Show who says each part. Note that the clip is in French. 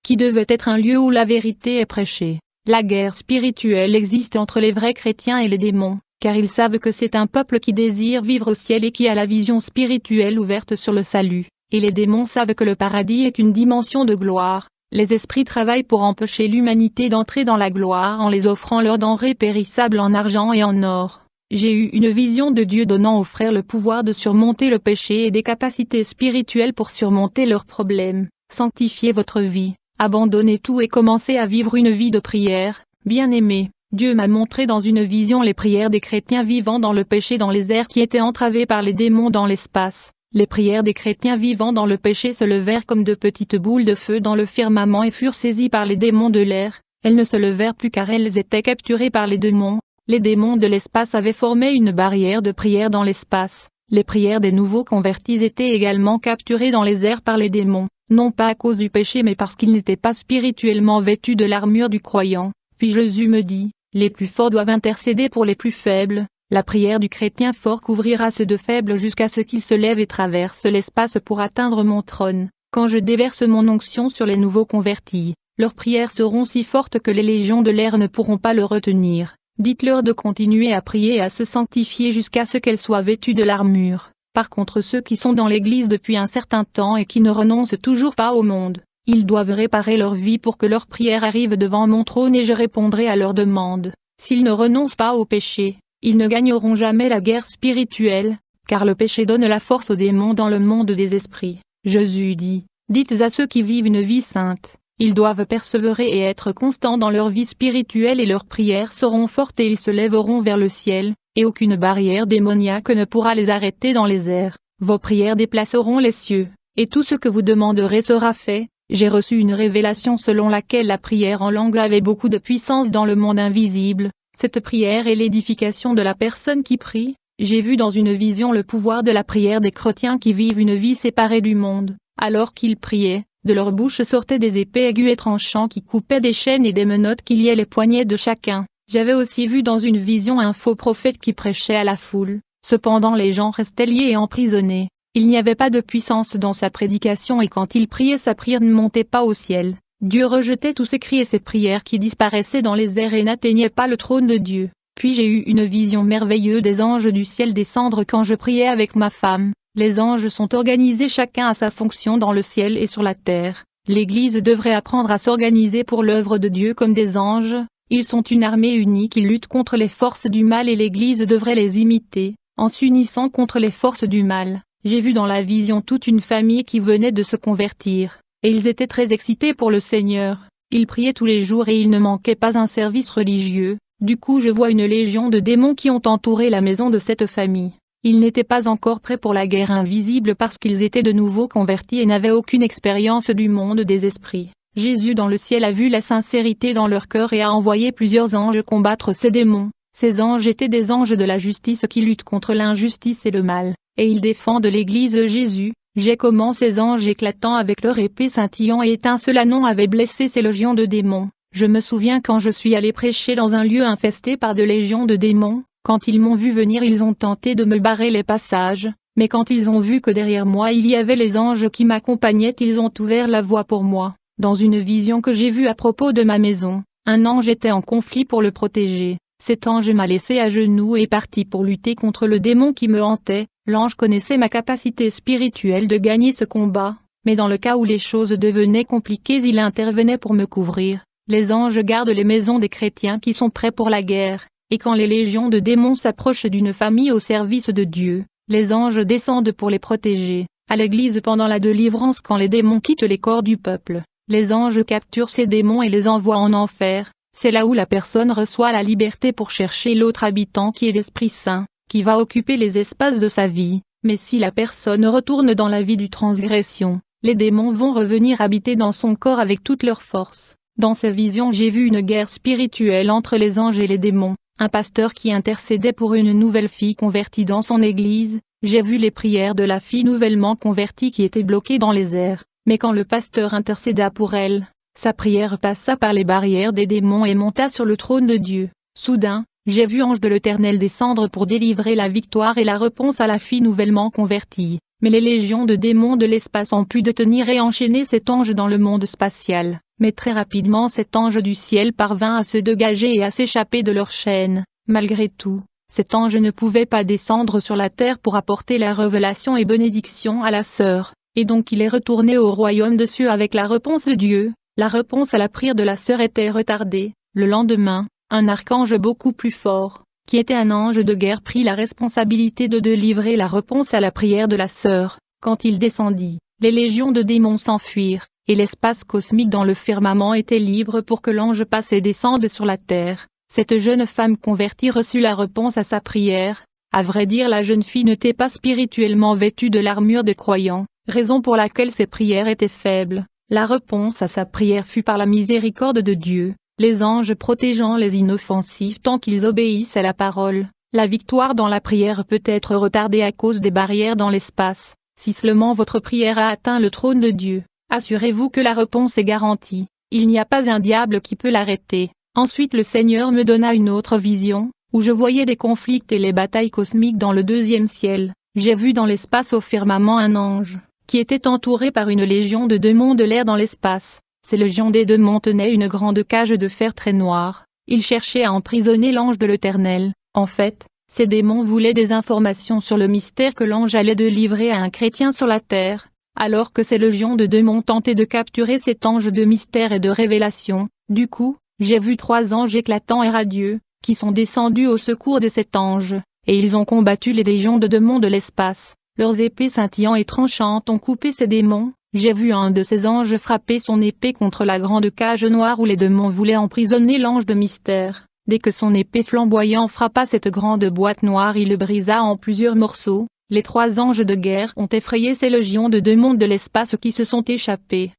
Speaker 1: qui devait être un lieu où la vérité est prêchée. La guerre spirituelle existe entre les vrais chrétiens et les démons, car ils savent que c'est un peuple qui désire vivre au ciel et qui a la vision spirituelle ouverte sur le salut, et les démons savent que le paradis est une dimension de gloire. Les esprits travaillent pour empêcher l'humanité d'entrer dans la gloire en les offrant leurs denrées périssables en argent et en or. J'ai eu une vision de Dieu donnant aux frères le pouvoir de surmonter le péché et des capacités spirituelles pour surmonter leurs problèmes. Sanctifiez votre vie, abandonnez tout et commencez à vivre une vie de prière. Bien-aimés, Dieu m'a montré dans une vision les prières des chrétiens vivant dans le péché dans les airs qui étaient entravés par les démons dans l'espace. Les prières des chrétiens vivant dans le péché se levèrent comme de petites boules de feu dans le firmament et furent saisies par les démons de l'air. Elles ne se levèrent plus car elles étaient capturées par les démons. Les démons de l'espace avaient formé une barrière de prière dans l'espace. Les prières des nouveaux convertis étaient également capturées dans les airs par les démons, non pas à cause du péché mais parce qu'ils n'étaient pas spirituellement vêtus de l'armure du croyant. Puis Jésus me dit, les plus forts doivent intercéder pour les plus faibles. La prière du chrétien fort couvrira ceux de faibles jusqu'à ce qu'ils se lèvent et traversent l'espace pour atteindre mon trône. Quand je déverse mon onction sur les nouveaux convertis, leurs prières seront si fortes que les légions de l'air ne pourront pas le retenir. Dites-leur de continuer à prier et à se sanctifier jusqu'à ce qu'elles soient vêtues de l'armure. Par contre ceux qui sont dans l'Église depuis un certain temps et qui ne renoncent toujours pas au monde, ils doivent réparer leur vie pour que leurs prières arrivent devant mon trône et je répondrai à leurs demandes. S'ils ne renoncent pas au péché, ils ne gagneront jamais la guerre spirituelle, car le péché donne la force aux démons dans le monde des esprits. Jésus dit, dites à ceux qui vivent une vie sainte, ils doivent persévérer et être constants dans leur vie spirituelle et leurs prières seront fortes et ils se lèveront vers le ciel, et aucune barrière démoniaque ne pourra les arrêter dans les airs. Vos prières déplaceront les cieux, et tout ce que vous demanderez sera fait. J'ai reçu une révélation selon laquelle la prière en langue avait beaucoup de puissance dans le monde invisible. Cette prière est l'édification de la personne qui prie. J'ai vu dans une vision le pouvoir de la prière des chrétiens qui vivent une vie séparée du monde. Alors qu'ils priaient, de leur bouche sortaient des épées aiguës et tranchantes qui coupaient des chaînes et des menottes qui liaient les poignets de chacun. J'avais aussi vu dans une vision un faux prophète qui prêchait à la foule. Cependant les gens restaient liés et emprisonnés. Il n'y avait pas de puissance dans sa prédication et quand il priait sa prière ne montait pas au ciel. Dieu rejetait tous ses cris et ses prières qui disparaissaient dans les airs et n'atteignaient pas le trône de Dieu. Puis j'ai eu une vision merveilleuse des anges du ciel descendre quand je priais avec ma femme. Les anges sont organisés chacun à sa fonction dans le ciel et sur la terre. L'Église devrait apprendre à s'organiser pour l'œuvre de Dieu comme des anges. Ils sont une armée unie qui lutte contre les forces du mal et l'Église devrait les imiter, en s'unissant contre les forces du mal. J'ai vu dans la vision toute une famille qui venait de se convertir. Et ils étaient très excités pour le Seigneur. Ils priaient tous les jours et il ne manquait pas un service religieux. Du coup je vois une légion de démons qui ont entouré la maison de cette famille. Ils n'étaient pas encore prêts pour la guerre invisible parce qu'ils étaient de nouveau convertis et n'avaient aucune expérience du monde des esprits. Jésus dans le ciel a vu la sincérité dans leur cœur et a envoyé plusieurs anges combattre ces démons. Ces anges étaient des anges de la justice qui luttent contre l'injustice et le mal, et ils défendent l'Église de Jésus. J'ai comment ces anges éclatants avec leur épée scintillant et étincelant avaient blessé ces légions de démons. Je me souviens quand je suis allé prêcher dans un lieu infesté par de légions de démons, quand ils m'ont vu venir ils ont tenté de me barrer les passages, mais quand ils ont vu que derrière moi il y avait les anges qui m'accompagnaient ils ont ouvert la voie pour moi. Dans une vision que j'ai vue à propos de ma maison, un ange était en conflit pour le protéger. Cet ange m'a laissé à genoux et est parti pour lutter contre le démon qui me hantait. L'ange connaissait ma capacité spirituelle de gagner ce combat, mais dans le cas où les choses devenaient compliquées il intervenait pour me couvrir. Les anges gardent les maisons des chrétiens qui sont prêts pour la guerre, et quand les légions de démons s'approchent d'une famille au service de Dieu, les anges descendent pour les protéger. À l'église pendant la délivrance quand les démons quittent les corps du peuple, les anges capturent ces démons et les envoient en enfer. C'est là où la personne reçoit la liberté pour chercher l'autre habitant qui est l'Esprit Saint, qui va occuper les espaces de sa vie. Mais si la personne retourne dans la vie du transgression, les démons vont revenir habiter dans son corps avec toute leur force. Dans ces visions j'ai vu une guerre spirituelle entre les anges et les démons, un pasteur qui intercédait pour une nouvelle fille convertie dans son église. J'ai vu les prières de la fille nouvellement convertie qui était bloquée dans les airs, mais quand le pasteur intercéda pour elle, sa prière passa par les barrières des démons et monta sur le trône de Dieu. Soudain, j'ai vu ange de l'Éternel descendre pour délivrer la victoire et la réponse à la fille nouvellement convertie. Mais les légions de démons de l'espace ont pu détenir et enchaîner cet ange dans le monde spatial. Mais très rapidement cet ange du ciel parvint à se dégager et à s'échapper de leur chaîne. Malgré tout, cet ange ne pouvait pas descendre sur la terre pour apporter la révélation et bénédiction à la sœur, et donc il est retourné au royaume des cieux avec la réponse de Dieu. La réponse à la prière de la sœur était retardée. Le lendemain, un archange beaucoup plus fort, qui était un ange de guerre, prit la responsabilité de délivrer la réponse à la prière de la sœur. Quand il descendit, les légions de démons s'enfuirent, et l'espace cosmique dans le firmament était libre pour que l'ange passe et descende sur la terre. Cette jeune femme convertie reçut la réponse à sa prière. À vrai dire, la jeune fille n'était pas spirituellement vêtue de l'armure des croyants, raison pour laquelle ses prières étaient faibles. La réponse à sa prière fut par la miséricorde de Dieu, les anges protégeant les inoffensifs tant qu'ils obéissent à la parole. La victoire dans la prière peut être retardée à cause des barrières dans l'espace. Si seulement votre prière a atteint le trône de Dieu, assurez-vous que la réponse est garantie. Il n'y a pas un diable qui peut l'arrêter. Ensuite le Seigneur me donna une autre vision, où je voyais les conflits et les batailles cosmiques dans le deuxième ciel. J'ai vu dans l'espace au firmament un ange, qui était entouré par une légion de démons de l'air dans l'espace. Ces légions des démons tenaient une grande cage de fer très noire. Ils cherchaient à emprisonner l'ange de l'Éternel. En fait, ces démons voulaient des informations sur le mystère que l'ange allait délivrer à un chrétien sur la terre. Alors que ces légions de démons tentaient de capturer cet ange de mystère et de révélation, du coup, j'ai vu 3 anges éclatants et radieux, qui sont descendus au secours de cet ange, et ils ont combattu les légions de démons de l'espace. Leurs épées scintillantes et tranchantes ont coupé ces démons. J'ai vu un de ces anges frapper son épée contre la grande cage noire où les démons voulaient emprisonner l'ange de mystère. Dès que son épée flamboyante frappa cette grande boîte noire, il le brisa en plusieurs morceaux. Les 3 anges de guerre ont effrayé ces légions de démons de l'espace qui se sont échappés.